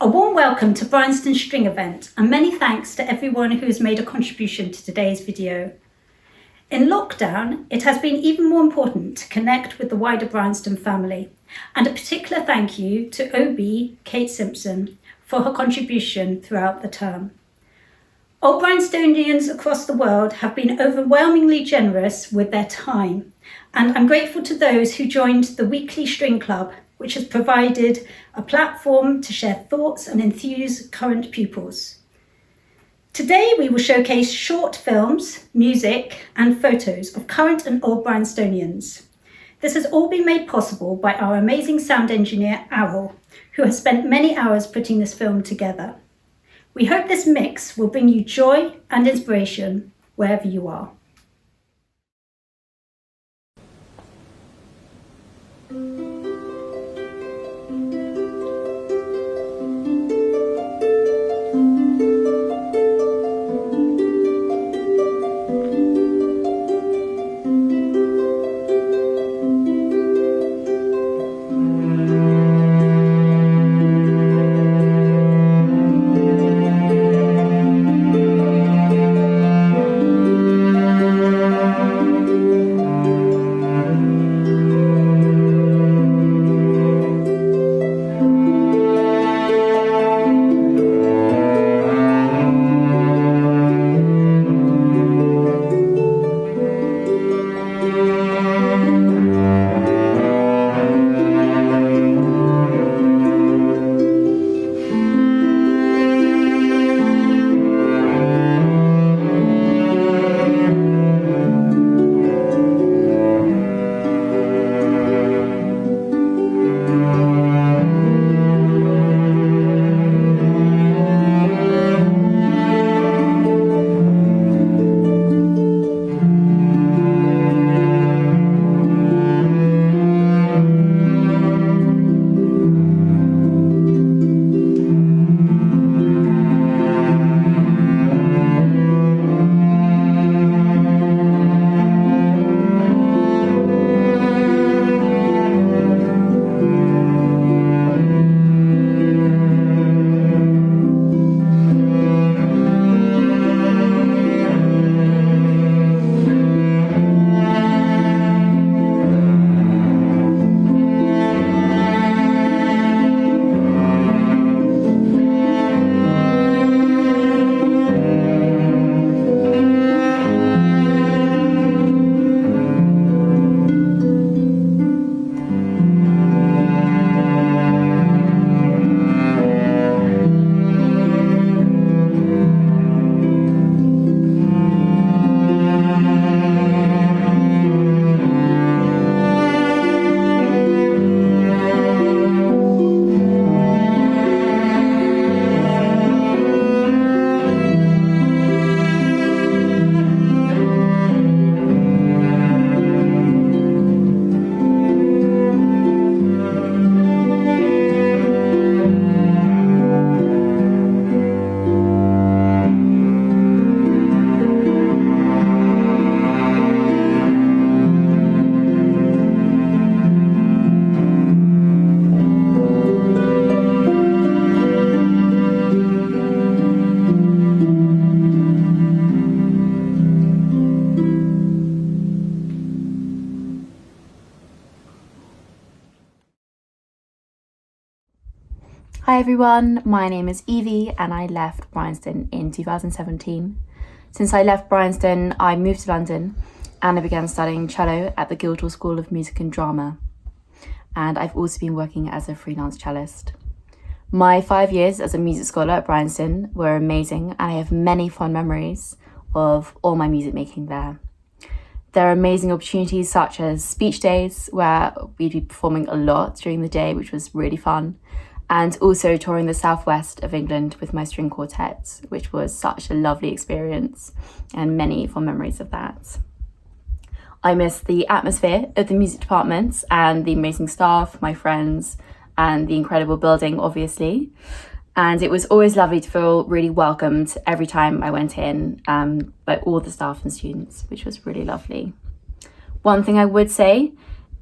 A warm welcome to Bryanston String Event, and many thanks to everyone who has made a contribution to today's video. In lockdown, it has been even more important to connect with the wider Bryanston family, and a particular thank you to OB Kate Simpson for her contribution throughout the term. Old Bryanstonians across the world have been overwhelmingly generous with their time, and I'm grateful to those who joined the weekly String Club, which has provided a platform to share thoughts and enthuse current pupils. Today we will showcase short films, music and photos of current and old Bryanstonians. This has all been made possible by our amazing sound engineer, Errol, who has spent many hours putting this film together. We hope this mix will bring you joy and inspiration wherever you are. Hi everyone, my name is Evie and I left Bryanston in 2017. Since I left Bryanston, I moved to London and I began studying cello at the Guildhall School of Music and Drama. And I've also been working as a freelance cellist. My 5 years as a music scholar at Bryanston were amazing and I have many fond memories of all my music making there. There are amazing opportunities such as speech days where we'd be performing a lot during the day, which was really fun. And also touring the southwest of England with my string quartet, which was such a lovely experience and many fond memories of that. I miss the atmosphere of the music departments and the amazing staff, my friends, and the incredible building, obviously. And it was always lovely to feel really welcomed every time I went in by all the staff and students, which was really lovely. One thing I would say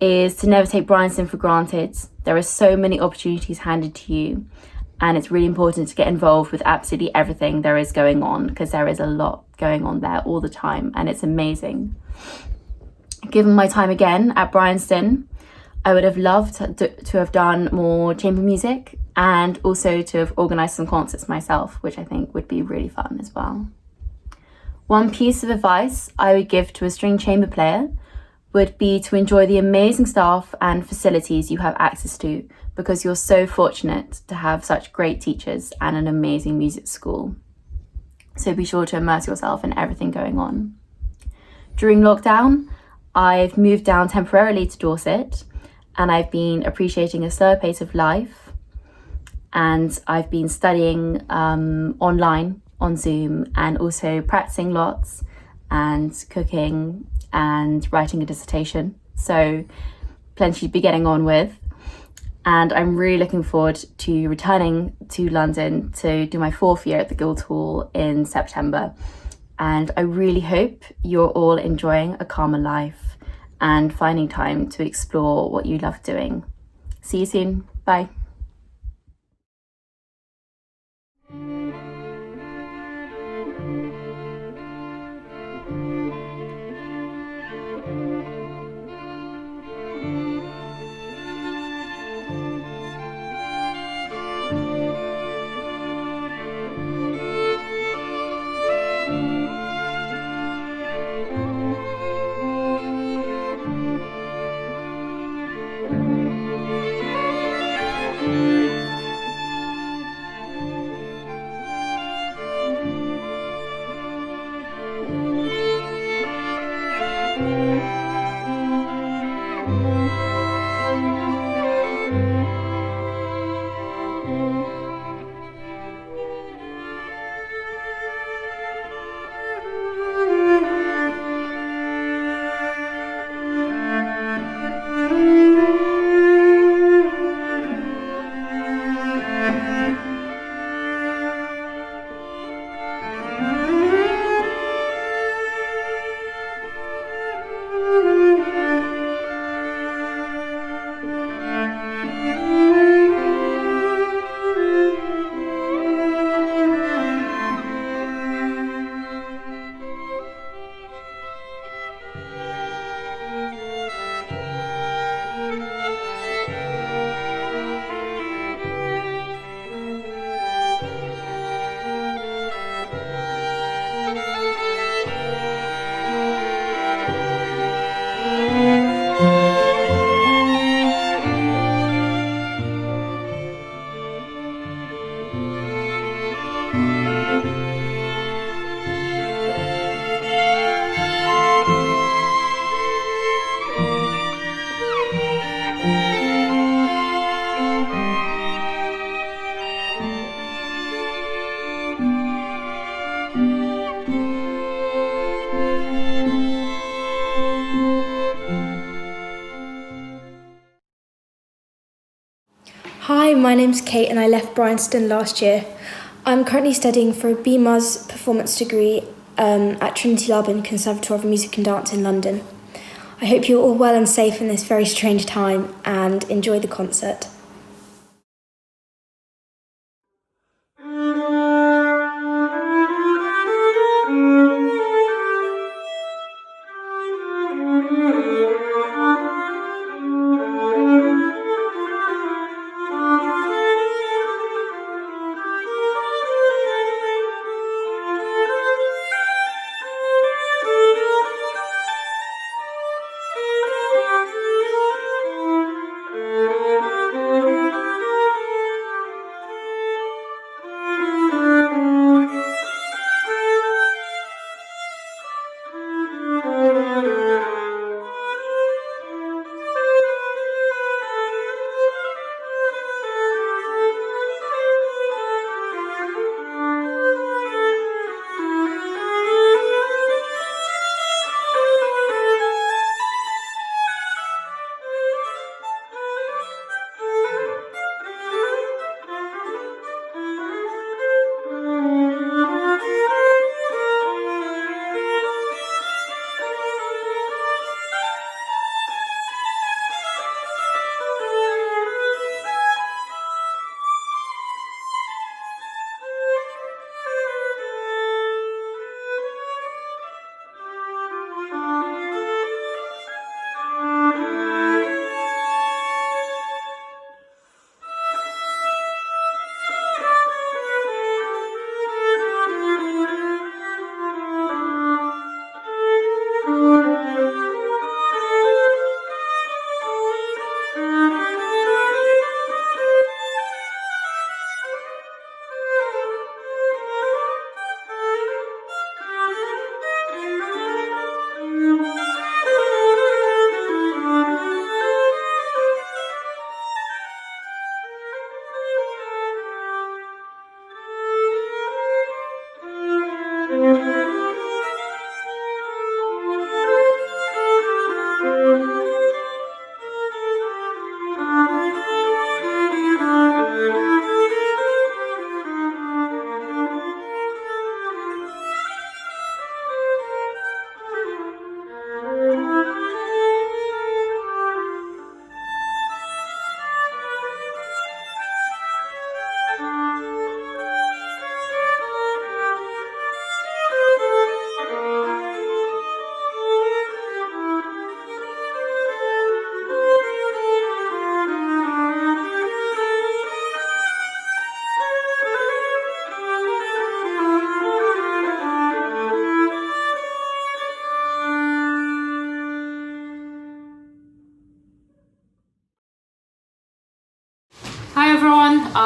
is to never take Bryanston for granted. There are so many opportunities handed to you and it's really important to get involved with absolutely everything there is going on, because there is a lot going on there all the time and it's amazing. Given my time again at Bryanston, I would have loved to have done more chamber music and also to have organised some concerts myself, which I think would be really fun as well. One piece of advice I would give to a string chamber player would be to enjoy the amazing staff and facilities you have access to, because you're so fortunate to have such great teachers and an amazing music school. So be sure to immerse yourself in everything going on. During lockdown, I've moved down temporarily to Dorset, and I've been appreciating a slower pace of life, and I've been studying online on Zoom and also practicing lots and cooking and writing a dissertation. So plenty to be getting on with. And I'm really looking forward to returning to London to do my 4th year at the Guildhall in September. And I really hope you're all enjoying a calmer life and finding time to explore what you love doing. See you soon. Bye. Hi, my name's Kate and I left Bryanston last year. I'm currently studying for a BMUS performance degree at Trinity Laban Conservatoire of Music and Dance in London. I hope you're all well and safe in this very strange time and enjoy the concert.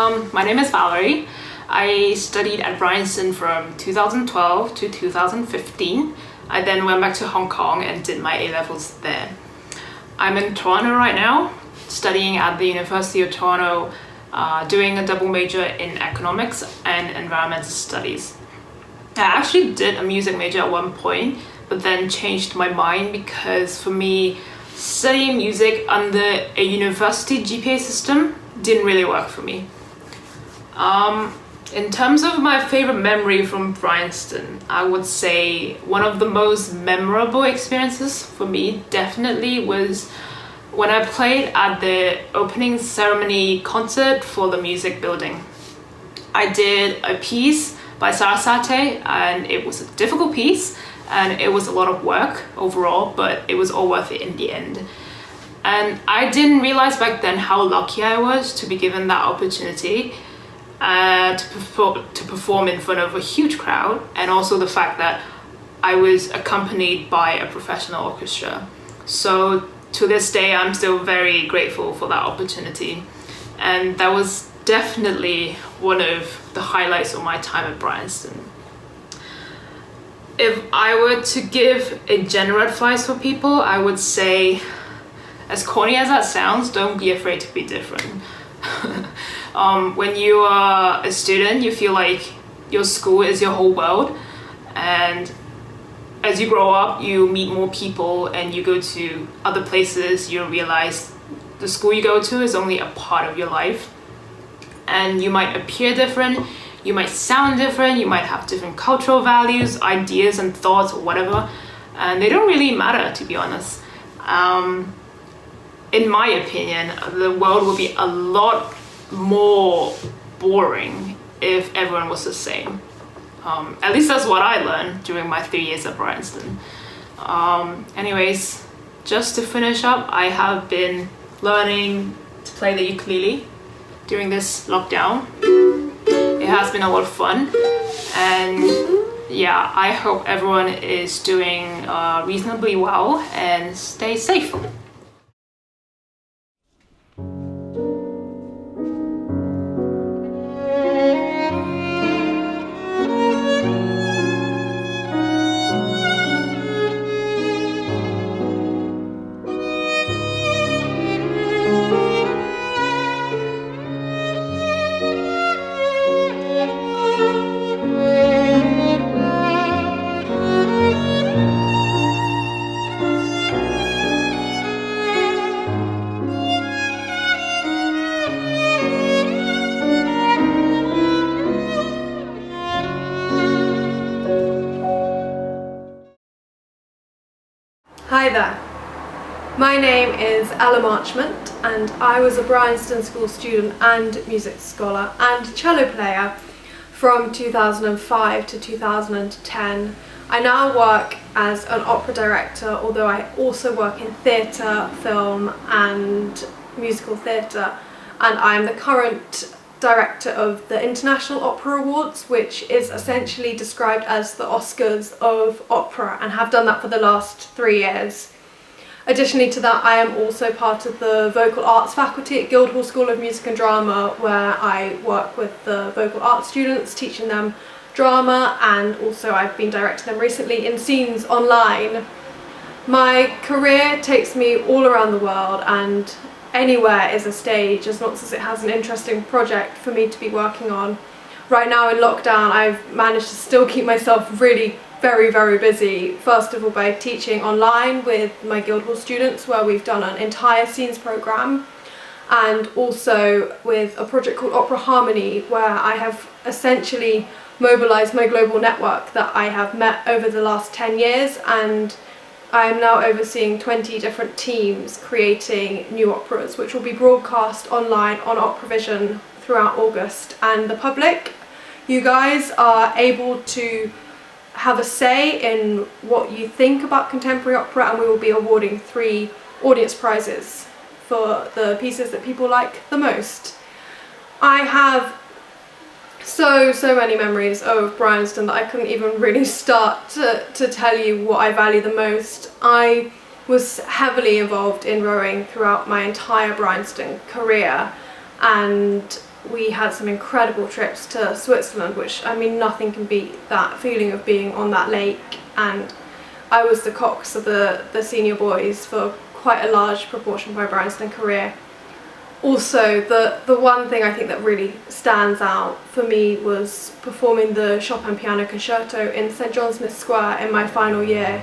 My name is Valerie. I studied at Bryanston from 2012 to 2015. I then went back to Hong Kong and did my A-levels there. I'm in Toronto right now, studying at the University of Toronto, doing a double major in economics and environmental studies. I actually did a music major at one point, but then changed my mind because for me, studying music under a university GPA system didn't really work for me. In terms of my favorite memory from Bryanston, I would say one of the most memorable experiences for me definitely was when I played at the opening ceremony concert for the music building. I did a piece by Sarasate, and it was a difficult piece and it was a lot of work overall, but it was all worth it in the end. And I didn't realize back then how lucky I was to be given that opportunity to perform in front of a huge crowd, and also the fact that I was accompanied by a professional orchestra. So to this day, I'm still very grateful for that opportunity. And that was definitely one of the highlights of my time at Bryanston. If I were to give a general advice for people, I would say, as corny as that sounds, don't be afraid to be different. When you are a student, you feel like your school is your whole world, and as you grow up, you meet more people and you go to other places, you realize the school you go to is only a part of your life, and you might appear different, you might sound different, you might have different cultural values, ideas and thoughts or whatever, and they don't really matter, to be honest. In my opinion, the world would be a lot more boring if everyone was the same. At least that's what I learned during my 3 years at Bryanston. Anyways, just to finish up, I have been learning to play the ukulele during this lockdown. It has been a lot of fun, and yeah, I hope everyone is doing reasonably well and stay safe. Hi there, my name is Ella Marchmont and I was a Bryanston School student and music scholar and cello player from 2005 to 2010. I now work as an opera director, although I also work in theatre, film and musical theatre, and I'm the current director of the International Opera Awards, which is essentially described as the Oscars of opera, and have done that for the last 3 years. Additionally to that, I am also part of the Vocal Arts faculty at Guildhall School of Music and Drama, where I work with the vocal arts students, teaching them drama, and also I've been directing them recently in scenes online. My career takes me all around the world, and anywhere is a stage, as long as it has an interesting project for me to be working on. Right now in lockdown, I've managed to still keep myself really very busy. First of all, by teaching online with my Guildhall students, where we've done an entire scenes programme, and also with a project called Opera Harmony, where I have essentially mobilised my global network that I have met over the last 10 years, and I am now overseeing 20 different teams creating new operas, which will be broadcast online on Operavision throughout August. And the public, you guys are able to have a say in what you think about contemporary opera, and we will be awarding 3 audience prizes for the pieces that people like the most. I have so many memories of Bryanston that I couldn't even really start to tell you what I value the most. I was heavily involved in rowing throughout my entire Bryanston career, and we had some incredible trips to Switzerland, which, I mean, nothing can beat that feeling of being on that lake. And I was the cox of the senior boys for quite a large proportion of my Bryanston career. Also, the one thing I think that really stands out for me was performing the Chopin Piano Concerto in St John Smith Square in my final year.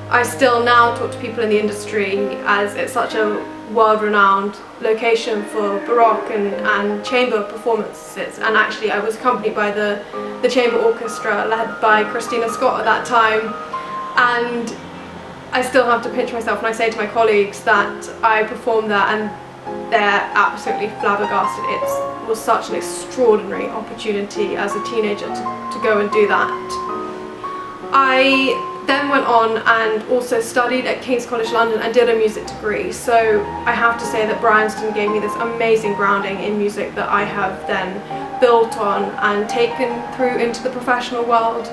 I still now talk to people in the industry as it's such a world-renowned location for Baroque and chamber performances, and actually I was accompanied by the chamber orchestra led by Christina Scott at that time, and I still have to pinch myself when I say to my colleagues that I performed there, and they're absolutely flabbergasted. It was such an extraordinary opportunity as a teenager to go and do that. I then went on and also studied at King's College London and did a music degree, so I have to say that Bryanston gave me this amazing grounding in music that I have then built on and taken through into the professional world.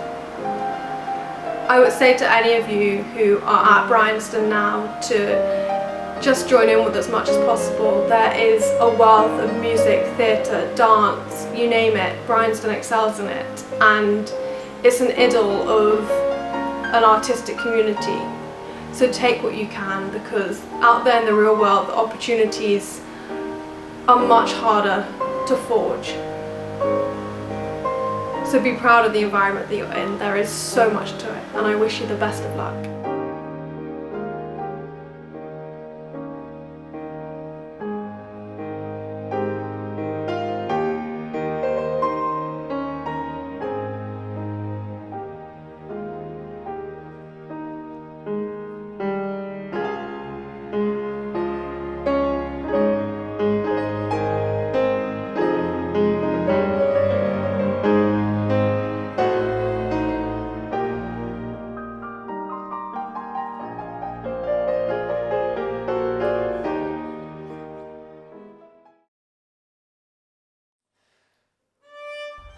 I would say to any of you who are at Bryanston now to just join in with as much as possible. There is a wealth of music, theatre, dance, you name it, Bryanston excels in it, and it's an idyll of an artistic community. So take what you can, because out there in the real world the opportunities are much harder to forge. So be proud of the environment that you're in. There is so much to it, and I wish you the best of luck.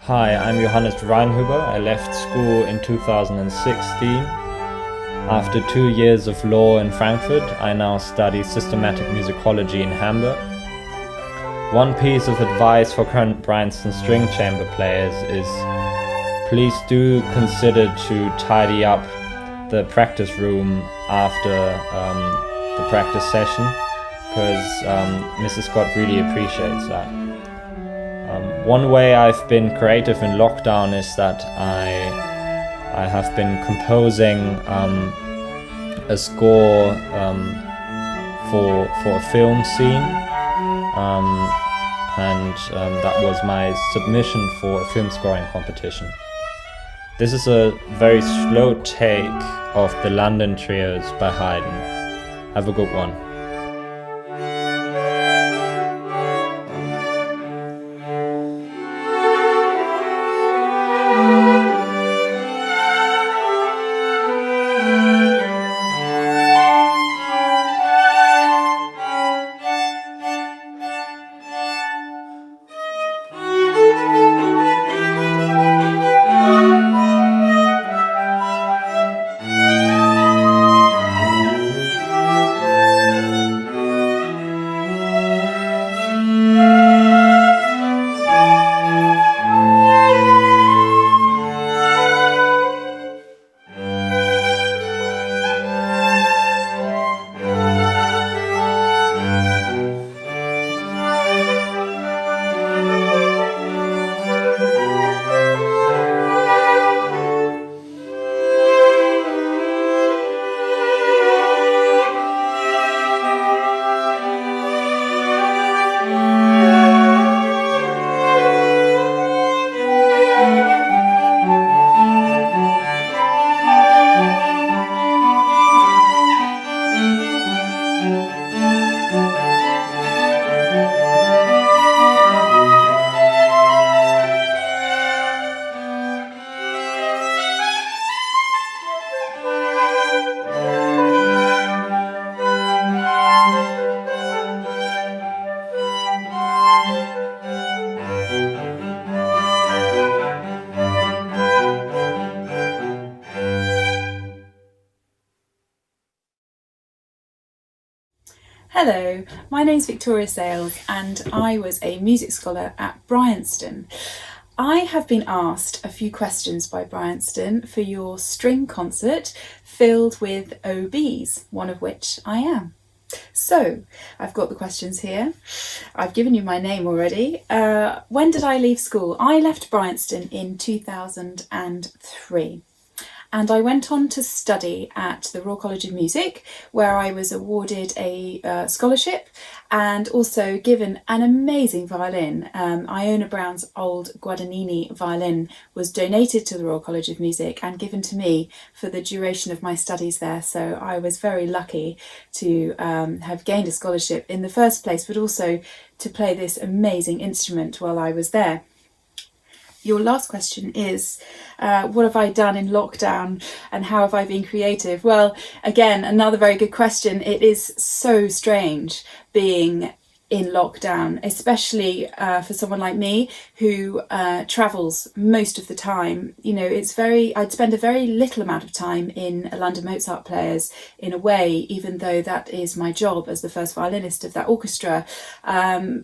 Hi, I'm Johannes Reinhuber. I left school in 2016. After 2 years of law in Frankfurt, I now study systematic musicology in Hamburg. One piece of advice for current Bryanston string chamber players is please do consider to tidy up the practice room after the practice session, because Mrs. Scott really appreciates that. One way I've been creative in lockdown is that I have been composing a score for a film scene, and that was my submission for a film scoring competition. This is a very slow take of the London Trios by Haydn. Have a good one. Hello, my name's Victoria Sales and I was a music scholar at Bryanston. I have been asked a few questions by Bryanston for your string concert filled with OBs, one of which I am. So, I've got the questions here. I've given you my name already. When did I leave school? I left Bryanston in 2003. And I went on to study at the Royal College of Music, where I was awarded a scholarship and also given an amazing violin. Iona Brown's old Guadagnini violin was donated to the Royal College of Music and given to me for the duration of my studies there. So I was very lucky to have gained a scholarship in the first place, but also to play this amazing instrument while I was there. Your last question is, what have I done in lockdown and how have I been creative? Well, again, another very good question. It is so strange being in lockdown, especially for someone like me who travels most of the time. You know, I'd spend a very little amount of time in a London Mozart Players in a way, even though that is my job as the first violinist of that orchestra,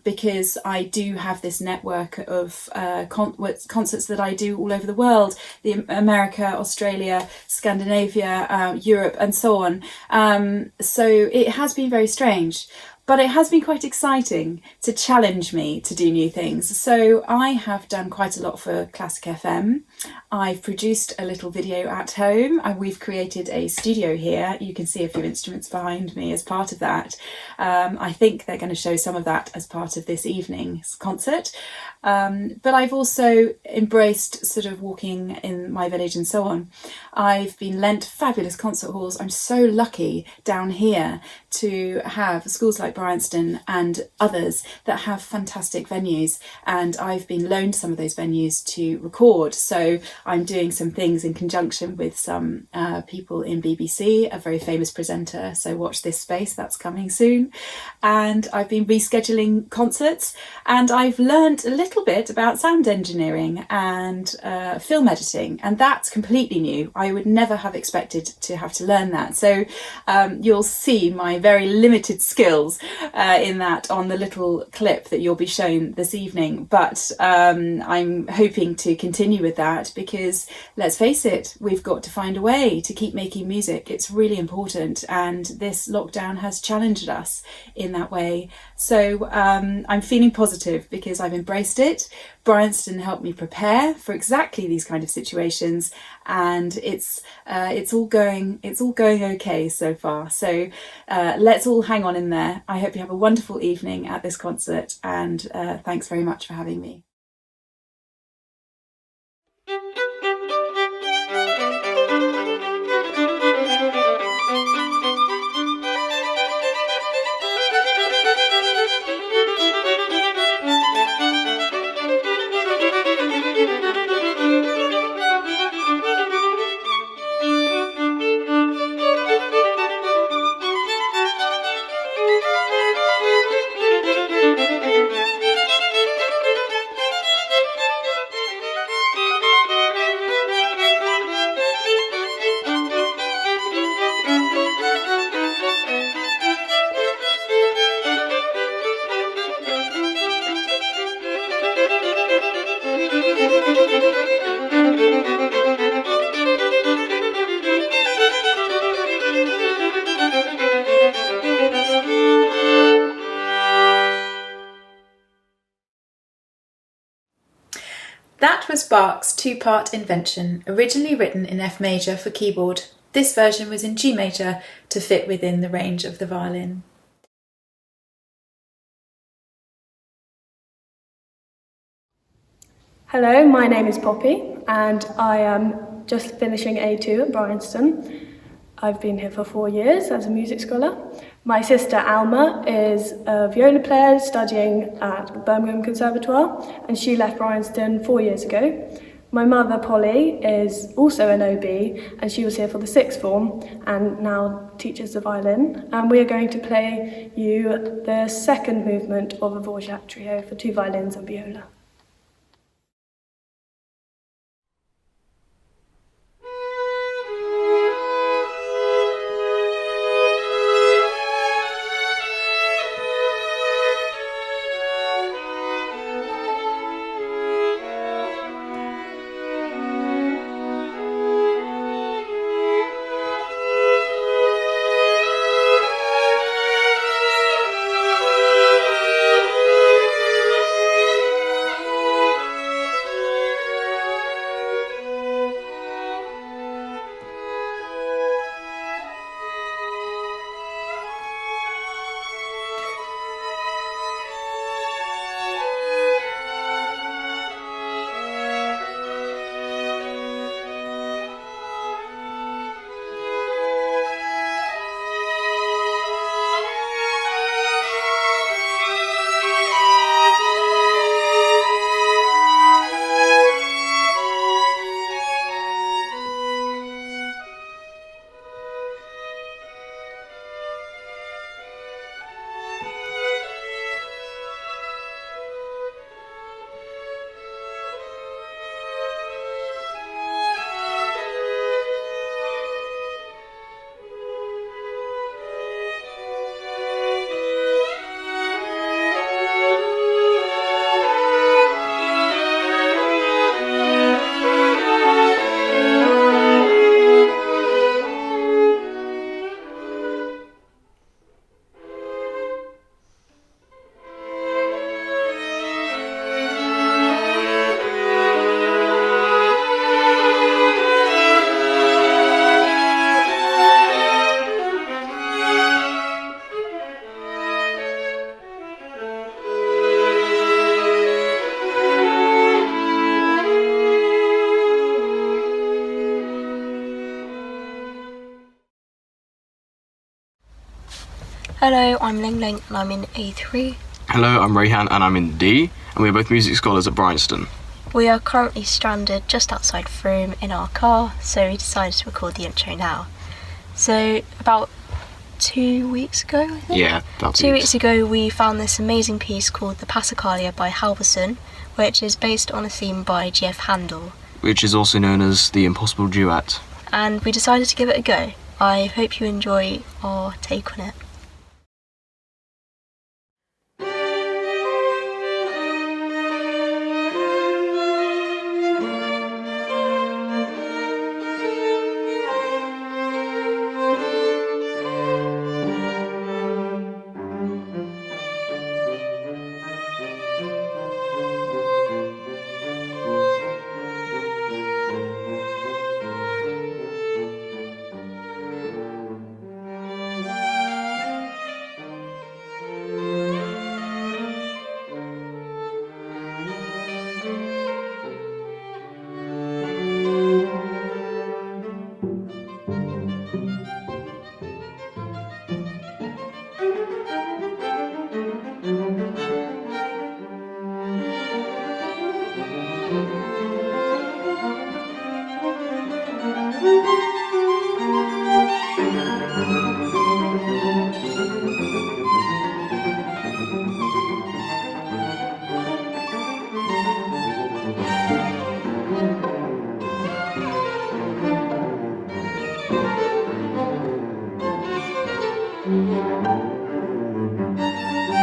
because I do have this network of concerts that I do all over the world, America, Australia, Scandinavia, Europe, and so on. So it has been very strange. But it has been quite exciting to challenge me to do new things. So I have done quite a lot for Classic FM. I've produced a little video at home and we've created a studio here. You can see a few instruments behind me as part of that. I think they're going to show some of that as part of this evening's concert. But I've also embraced sort of walking in my village and so on. I've been lent fabulous concert halls. I'm so lucky down here to have schools like Bryanston and others that have fantastic venues, and I've been loaned some of those venues to record. So I'm doing some things in conjunction with some people in BBC, a very famous presenter, so watch this space, that's coming soon. And I've been rescheduling concerts, and I've learned a little bit about sound engineering and film editing, and that's completely new. I would never have expected to have to learn that. So you'll see my very limited skills in that on the little clip that you'll be shown this evening. But I'm hoping to continue with that because, let's face it, we've got to find a way to keep making music. It's really important, and this lockdown has challenged us in that way. So I'm feeling positive because I've embraced it. Bryanston helped me prepare for exactly these kind of situations, and it's all going okay so far. So let's all hang on in there. I hope you have a wonderful evening at this concert, and thanks very much for having me. That was Bach's two-part Invention, originally written in F major for keyboard. This version was in G major to fit within the range of the violin. Hello, my name is Poppy and I am just finishing A2 at Bryanston. I've been here for 4 years as a music scholar. My sister Alma is a viola player studying at Birmingham Conservatoire, and she left Bryanston 4 years ago. My mother Polly is also an OB, and she was here for the sixth form and now teaches the violin. And we are going to play you the second movement of a Dvorak trio for 2 violins and viola. Hello, I'm Ling Ling and I'm in A3. Hello, I'm Rayhan and I'm in D, and we're both music scholars at Bryanston. We are currently stranded just outside Frome in our car, so we decided to record the intro now. So about 2 weeks ago, I think? Yeah, about 2 weeks ago we found this amazing piece called The Passacaglia by Halverson, which is based on a theme by G.F. Handel. Which is also known as the Impossible Duet. And we decided to give it a go. I hope you enjoy our take on it. Thank you.